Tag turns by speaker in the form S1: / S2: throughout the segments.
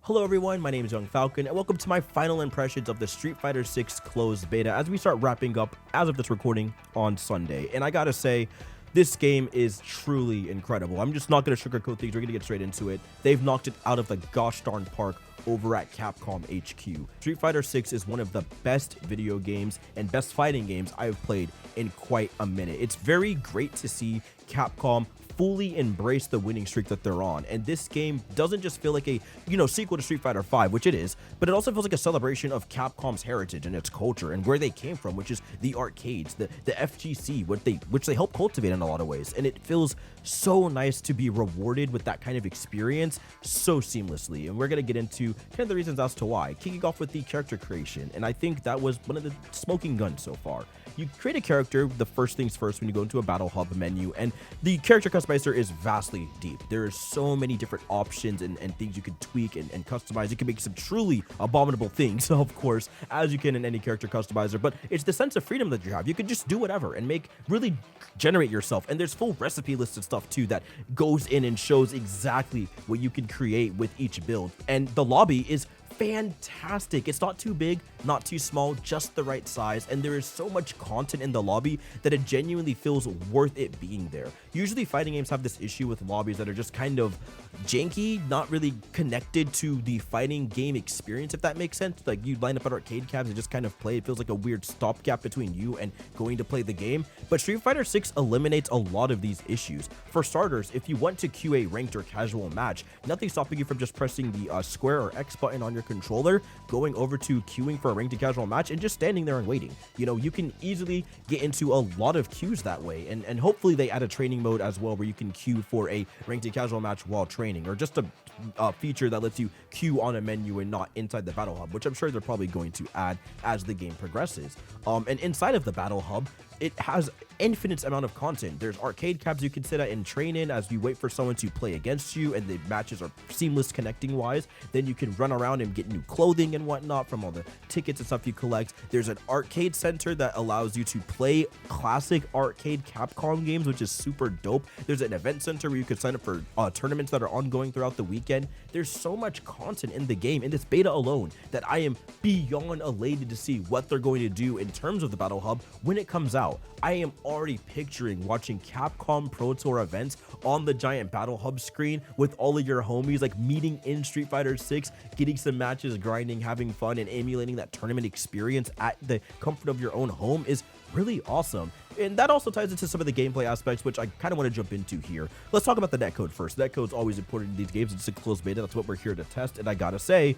S1: Hello everyone, my name is Young Falcon, and welcome to my final impressions of the Street Fighter 6 closed beta as we start wrapping up as of this recording on Sunday. And I gotta say, this game is truly incredible. I'm just not gonna sugarcoat things, we're gonna get straight into it. They've knocked it out of the gosh darn park over at Capcom HQ. Street Fighter 6 is one of the best video games and best fighting games I've played in quite a minute. It's very great to see Capcom fully embrace the winning streak that they're on, and this game doesn't just feel like a sequel to Street Fighter 5, which it is, but it also feels like a celebration of Capcom's heritage and its culture and where they came from, which is the arcades, the FGC, which they help cultivate in a lot of ways. And it feels so nice to be rewarded with that kind of experience so seamlessly, and we're gonna get into kind of the reasons as to why, kicking off with the character creation. And I think that was one of the smoking guns so far. You create a character, the first things first, when you go into a battle hub menu, and the character customizer is vastly deep. There are so many different options and things you can tweak and customize. You can make some truly abominable things, of course, as you can in any character customizer, but it's the sense of freedom that you have. You can just do whatever and really generate yourself, and there's full recipe lists and stuff too that goes in and shows exactly what you can create with each build. And the lobby is fantastic. It's not too big, not too small, just the right size, and there is so much content in the lobby that it genuinely feels worth it being there. Usually fighting games have this issue with lobbies that are just kind of janky, not really connected to the fighting game experience, if that makes sense. Like, you line up at arcade cabs and just kind of play. It feels like a weird stopgap between you and going to play the game. But Street Fighter 6 eliminates a lot of these issues. For starters, if you want to queue a ranked or casual match, nothing's stopping you from just pressing the square or X button on your controller, going over to queuing for a ranked and casual match, and just standing there and waiting. You can easily get into a lot of queues that way, and hopefully they add a training mode as well where you can queue for a ranked and casual match while training, or just a feature that lets you queue on a menu and not inside the battle hub, which I'm sure they're probably going to add as the game progresses. And inside of the battle hub, it has infinite amount of content. There's arcade cabs you can sit at and train in as you wait for someone to play against you, and the matches are seamless connecting wise. Then you can run around and get new clothing and whatnot from all the tickets and stuff you collect. There's an arcade center that allows you to play classic arcade Capcom games, which is super dope. There's an event center where you can sign up for tournaments that are ongoing throughout the weekend. There's so much content in the game, in this beta alone, that I am beyond elated to see what they're going to do in terms of the battle hub when it comes out. I am already picturing watching Capcom Pro Tour events on the giant battle hub screen with all of your homies, like meeting in Street Fighter 6, getting some matches, grinding, having fun, and emulating that tournament experience at the comfort of your own home is really awesome. And that also ties into some of the gameplay aspects, which I kind of want to jump into here. Let's talk about the netcode first. Netcode's always important in these games. It's a closed beta. That's what we're here to test. And I gotta say,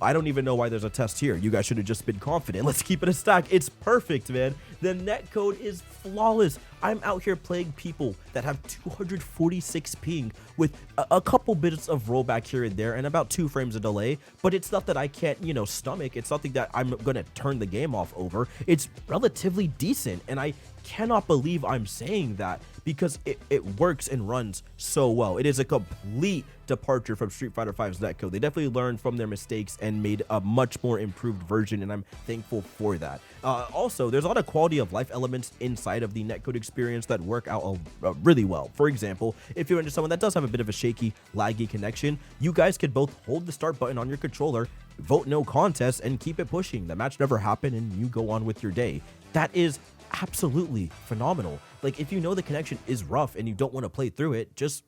S1: I don't even know why there's a test here. You guys should have just been confident. Let's keep it a stack. It's perfect, man. The netcode is flawless. I'm out here playing people that have 246 ping with a couple bits of rollback here and there and about 2 frames of delay, but it's not that I can't, stomach. It's something that I'm gonna turn the game off over. It's relatively decent, and I cannot believe I'm saying that because it works and runs so well. It is a complete departure from Street Fighter 5's netcode. They definitely learned from their mistakes and made a much more improved version, and I'm thankful for that. Also, there's a lot of quality of life elements inside of the netcode experience that work out really well. For example, if you're into someone that does have a bit of a shaky, laggy connection, you guys could both hold the start button on your controller, vote no contest, and keep it pushing. The match never happened, and you go on with your day. That is absolutely phenomenal. Like, if you know the connection is rough and you don't want to play through it, just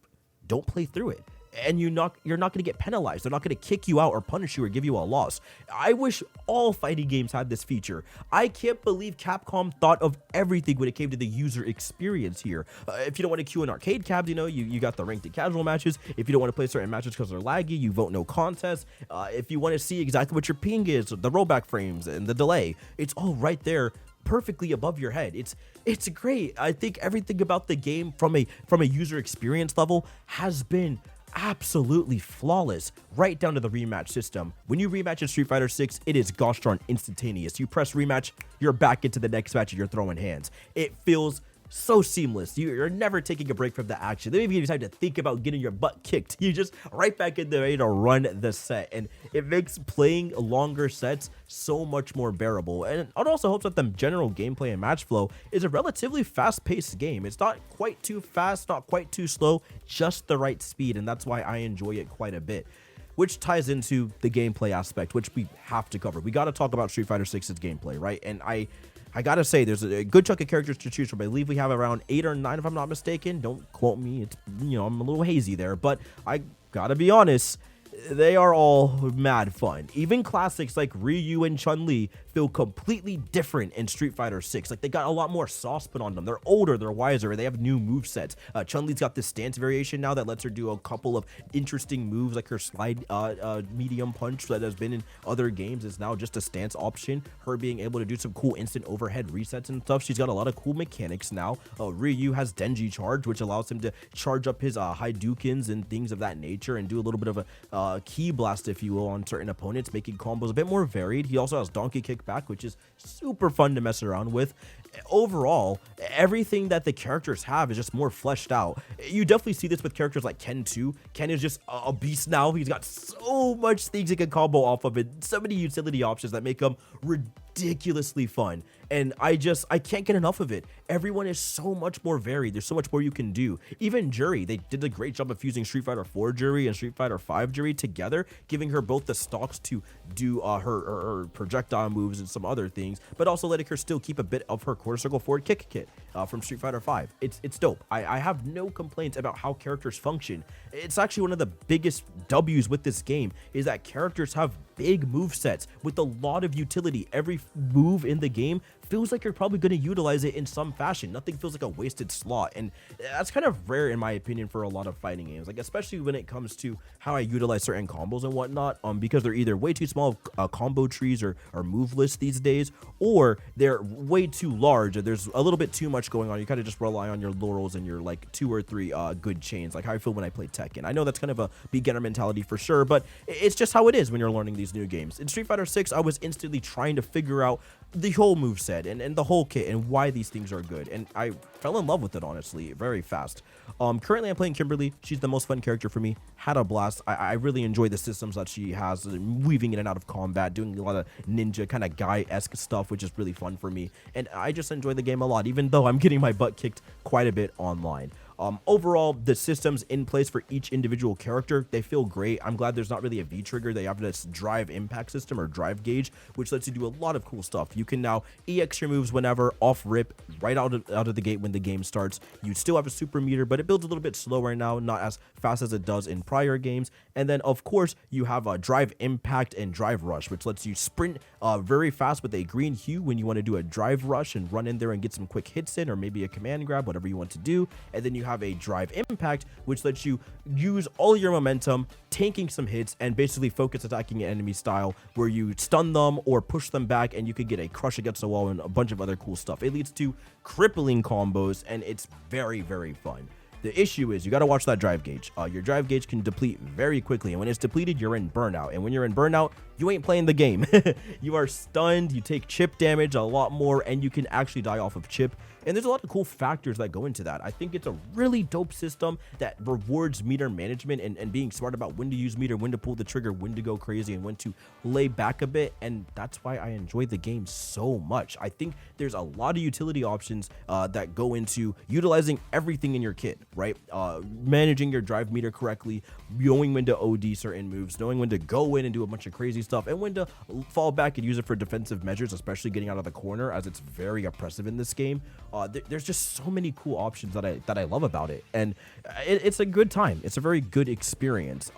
S1: don't play through it, and you're not going to get penalized. They're not going to kick you out or punish you or give you a loss. I wish all fighting games had this feature. I can't believe Capcom thought of everything when it came to the user experience here. If you don't want to queue in arcade cabs, you got the ranked and casual matches. If you don't want to play certain matches because they're laggy, you vote no contest. If you want to see exactly what your ping is, the rollback frames and the delay, it's all right there, perfectly above your head. It's great. I think everything about the game from a user experience level has been absolutely flawless, right down to the rematch system. When you rematch in Street Fighter 6, it is gosh darn instantaneous. You press rematch, you're back into the next match and you're throwing hands. It feels so seamless. You're never taking a break from the action. They don't even give you time to think about getting your butt kicked. You just right back in there ready to run the set, and it makes playing longer sets so much more bearable. And it also helps that the general gameplay and match flow is a relatively fast-paced game. It's not quite too fast, not quite too slow, just the right speed, and that's why I enjoy it quite a bit. which ties into the gameplay aspect, which we have to cover. We got to talk about Street Fighter 6's gameplay, right? And I gotta say, there's a good chunk of characters to choose from. I believe we have around 8 or 9, if I'm not mistaken. Don't quote me. It's, you know, I'm a little hazy there, but I gotta be honest, they are all mad fun. Even classics like Ryu and Chun-Li feel completely different in Street Fighter 6. Like, they got a lot more sauce put on them. They're older, they're wiser, they have new movesets. Chun-Li's got this stance variation now that lets her do a couple of interesting moves, like her slide medium punch that has been in other games is now just a stance option. Her being able to do some cool instant overhead resets and stuff. She's got a lot of cool mechanics now. Ryu has Denji Charge, which allows him to charge up his Hadoukens and things of that nature and do a little bit of a key blast, if you will, on certain opponents, making combos a bit more varied. He also has Donkey Kick back, which is super fun to mess around with. Overall, everything that the characters have is just more fleshed out. You definitely see this with characters like Ken too. Ken is just a beast now. He's got so much things he can combo off of it, so many utility options that make him ridiculously fun, and I can't get enough of it. Everyone is so much more varied. There's so much more you can do. Even Juri, they did a great job of fusing Street Fighter 4 Juri and Street Fighter 5 Juri together, giving her both the stocks to do her projectile moves and some other things, but also letting her still keep a bit of her quarter circle forward kick kit from Street Fighter 5. It's dope. I have no complaints about how characters function. It's actually one of the biggest W's with this game is that characters have big move sets with a lot of utility. Every move in the game feels like you're probably going to utilize it in some fashion. Nothing feels like a wasted slot, and that's kind of rare in my opinion for a lot of fighting games, like especially when it comes to how I utilize certain combos and whatnot, because they're either way too small combo trees or move lists these days, or they're way too large and there's a little bit too much going on. You kind of just rely on your laurels and your like 2 or 3 good chains, like how I feel when I play Tekken. I know that's kind of a beginner mentality for sure, but it's just how it is when you're learning these new games. In Street Fighter 6, I was instantly trying to figure out the whole moveset and the whole kit and why these things are good, and I fell in love with it honestly very fast. Currently I'm playing Kimberly. She's the most fun character for me. Had a blast. I really enjoy the systems that she has, weaving in and out of combat, doing a lot of ninja kind of guy-esque stuff, which is really fun for me, and I just enjoy the game a lot, even though I'm getting my butt kicked quite a bit online. Overall, the systems in place for each individual character, they feel great. I'm glad there's not really a V trigger. They have this drive impact system or drive gauge, which lets you do a lot of cool stuff. You can now EX your moves whenever, off rip, right out of the gate when the game starts. You still have a super meter, but it builds a little bit slower now, not as fast as it does in prior games. And then, of course, you have a drive impact and drive rush, which lets you sprint very fast with a green hue when you want to do a drive rush and run in there and get some quick hits in, or maybe a command grab, whatever you want to do. And then you have a drive impact, which lets you use all your momentum, tanking some hits, and basically focus attacking an enemy style where you stun them or push them back, and you could get a crush against the wall and a bunch of other cool stuff. It leads to crippling combos, and it's very, very fun. The issue is you got to watch that drive gauge. Your drive gauge can deplete very quickly, and when it's depleted, you're in burnout. And when you're in burnout, you ain't playing the game. You are stunned, you take chip damage a lot more, and you can actually die off of chip. And there's a lot of cool factors that go into that. I think it's a really dope system that rewards meter management and being smart about when to use meter, when to pull the trigger, when to go crazy, and when to lay back a bit. And that's why I enjoy the game so much. I think there's a lot of utility options that go into utilizing everything in your kit, right? Managing your drive meter correctly, knowing when to OD certain moves, knowing when to go in and do a bunch of crazy stuff, and when to fall back and use it for defensive measures, especially getting out of the corner, as it's very oppressive in this game. There's just so many cool options that I love about it, and it's a good time. It's a very good experience.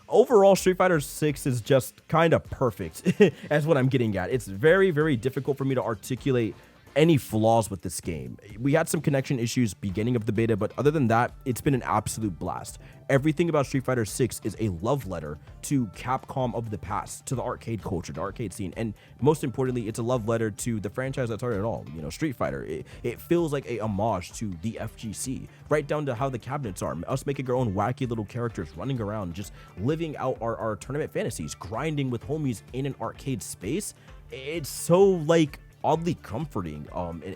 S1: Overall, Street Fighter 6 is just kind of perfect. That's what I'm getting at. It's very, very difficult for me to articulate any flaws with this game. We had some connection issues beginning of the beta, but other than that, it's been an absolute blast. Everything about Street Fighter 6 is a love letter to Capcom of the past, to the arcade culture, the arcade scene, and most importantly, it's a love letter to the franchise that started it all. You know, Street Fighter. It feels like a homage to the FGC, right down to how the cabinets are, us making our own wacky little characters, running around, just living out our tournament fantasies, grinding with homies in an arcade space. It's so like oddly comforting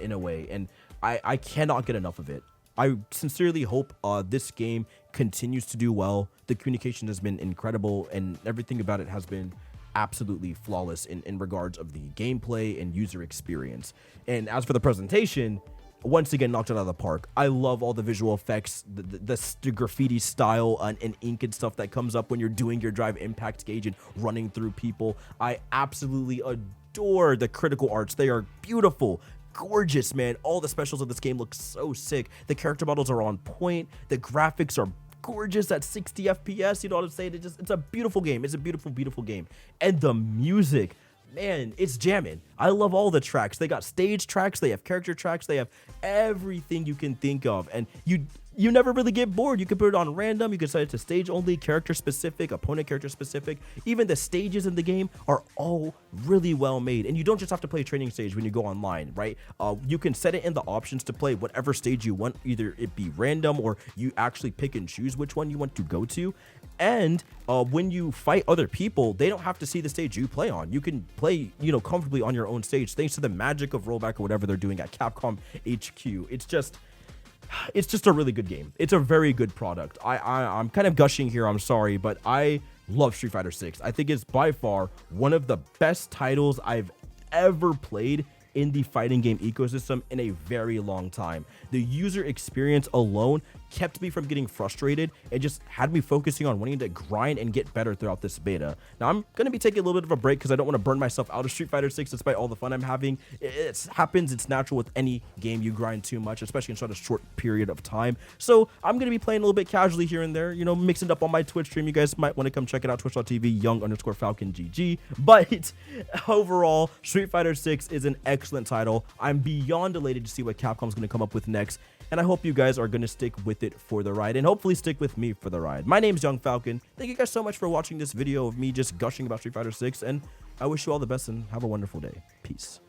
S1: in a way, and I cannot get enough of it. I sincerely hope this game continues to do well. The communication has been incredible, and everything about it has been absolutely flawless in regards of the gameplay and user experience. And as for the presentation, once again knocked it out of the park. I love all the visual effects, the graffiti style and ink and stuff that comes up when you're doing your drive impact gauge and running through people. I absolutely adore the critical arts. They are beautiful, gorgeous, man. All the specials of this game look so sick. The character models are on point. The graphics are gorgeous at 60 FPS. You know what I'm saying? It's a beautiful game. It's a beautiful game. And the music, man, it's jamming. I love all the tracks. They got stage tracks, they have character tracks, they have everything you can think of, and you never really get bored. You can put it on random, you can set it to stage only, character specific, opponent character specific. Even the stages in the game are all really well made, and you don't just have to play a training stage when you go online, right? You can set it in the options to play whatever stage you want, either it be random or you actually pick and choose which one you want to go to. And when you fight other people, they don't have to see the stage you play on. You can play, you know, comfortably on your own stage, thanks to the magic of rollback or whatever they're doing at Capcom HQ. It's just a really good game. It's a very good product. I'm kind of gushing here, I'm sorry, but I love Street Fighter 6. I think it's by far one of the best titles I've ever played in the fighting game ecosystem in a very long time. The user experience alone kept me from getting frustrated and just had me focusing on wanting to grind and get better throughout this beta. Now, I'm going to be taking a little bit of a break because I don't want to burn myself out of Street Fighter 6 despite all the fun I'm having. It happens. It's natural with any game you grind too much, especially in such a short period of time. So I'm going to be playing a little bit casually here and there, you know, mixing it up on my Twitch stream. You guys might want to come check it out, twitch.tv, young_FalconGG. But overall, Street Fighter 6 is an excellent title. I'm beyond elated to see what Capcom's going to come up with next, and I hope you guys are going to stick with it for the ride and hopefully stick with me for the ride. My name's Young Falcon. Thank you guys so much for watching this video of me just gushing about Street Fighter 6, and I wish you all the best and have a wonderful day. Peace.